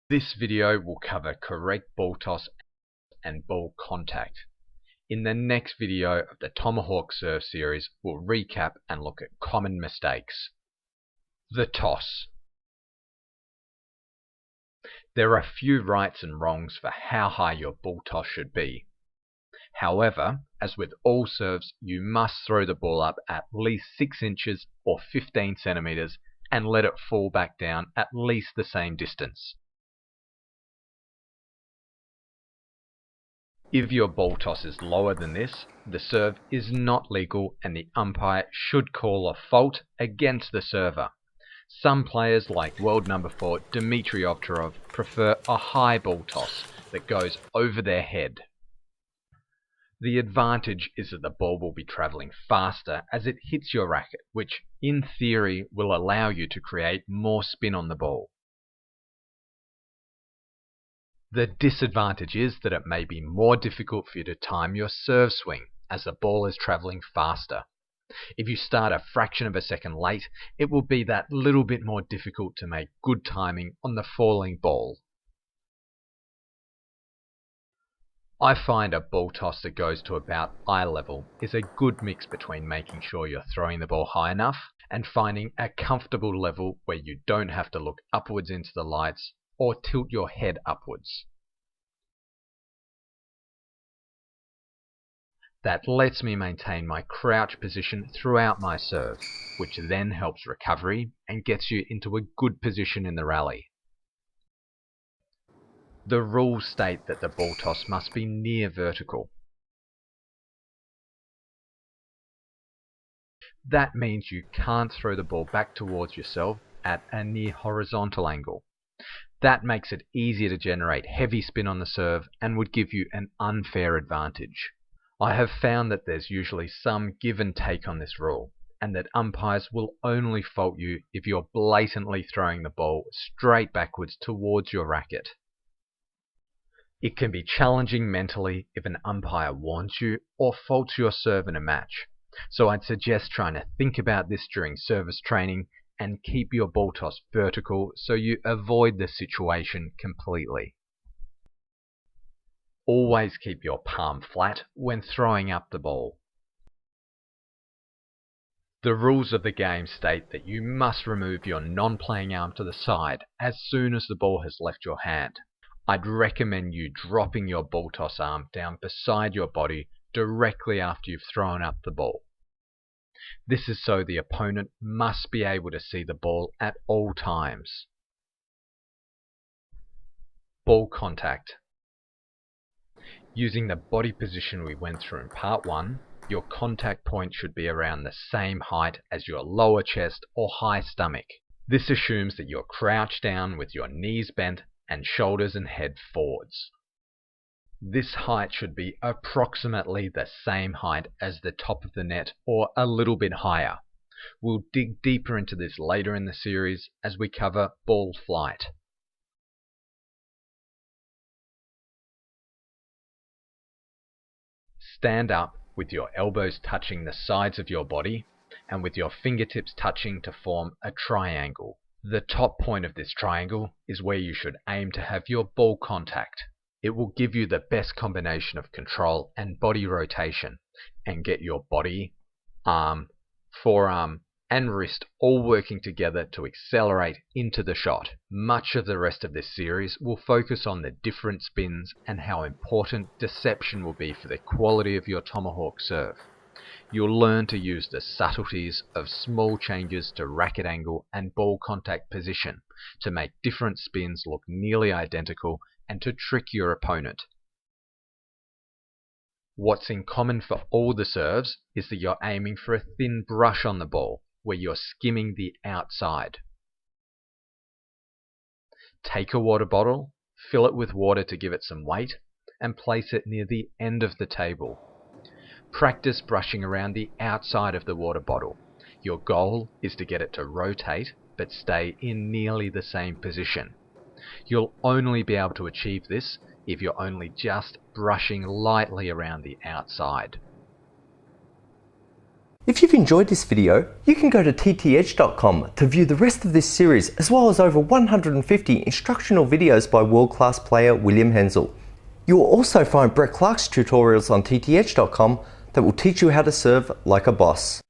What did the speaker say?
This video will cover correct ball toss and ball contact. In the next video of the Tomahawk Serve series, we'll recap and look at common mistakes. The toss. There are few rights and wrongs for how high your ball toss should be. However, as with all serves, you must throw the ball up at least 6 inches or 15 centimeters and let it fall back down at least the same distance. If your ball toss is lower than this, the serve is not legal and the umpire should call a fault against the server. Some players like world number 4 Dmitry Ovcharov prefer a high ball toss that goes over their head. The advantage is that the ball will be travelling faster as it hits your racket, which in theory will allow you to create more spin on the ball. The disadvantage is that it may be more difficult for you to time your serve swing as the ball is travelling faster. If you start a fraction of a second late, it will be that little bit more difficult to make good timing on the falling ball. I find a ball toss that goes to about eye level is a good mix between making sure you're throwing the ball high enough and finding a comfortable level where you don't have to look upwards into the lights or tilt your head upwards. That lets me maintain my crouch position throughout my serve, which then helps recovery and gets you into a good position in the rally. The rules state that the ball toss must be near vertical. That means you can't throw the ball back towards yourself at a near horizontal angle. That makes it easier to generate heavy spin on the serve and would give you an unfair advantage. I have found that there's usually some give and take on this rule, and that umpires will only fault you if you're blatantly throwing the ball straight backwards towards your racket. It can be challenging mentally if an umpire warns you or faults your serve in a match, so I'd suggest trying to think about this during service training and keep your ball toss vertical so you avoid the situation completely. Always keep your palm flat when throwing up the ball. The rules of the game state that you must remove your non-playing arm to the side as soon as the ball has left your hand. I'd recommend you dropping your ball toss arm down beside your body directly after you've thrown up the ball. This is so the opponent must be able to see the ball at all times. Ball contact. Using the body position we went through in part 1, your contact point should be around the same height as your lower chest or high stomach. This assumes that you're crouched down with your knees bent and shoulders and head forwards. This height should be approximately the same height as the top of the net or a little bit higher. We'll dig deeper into this later in the series as we cover ball flight. Stand up with your elbows touching the sides of your body and with your fingertips touching to form a triangle. The top point of this triangle is where you should aim to have your ball contact. It will give you the best combination of control and body rotation and get your body, arm, forearm and wrist all working together to accelerate into the shot. Much of the rest of this series will focus on the different spins and how important deception will be for the quality of your Tomahawk serve. You'll learn to use the subtleties of small changes to racket angle and ball contact position to make different spins look nearly identical and to trick your opponent. What's in common for all the serves is that you're aiming for a thin brush on the ball, where you're skimming the outside. Take a water bottle, fill it with water to give it some weight, and place it near the end of the table. Practice brushing around the outside of the water bottle. Your goal is to get it to rotate but stay in nearly the same position. You'll only be able to achieve this if you're only just brushing lightly around the outside. If you've enjoyed this video, you can go to ttedge.com to view the rest of this series, as well as over 150 instructional videos by world-class player William Henzell. You will also find Brett Clark's tutorials on ttedge.com that will teach you how to serve like a boss.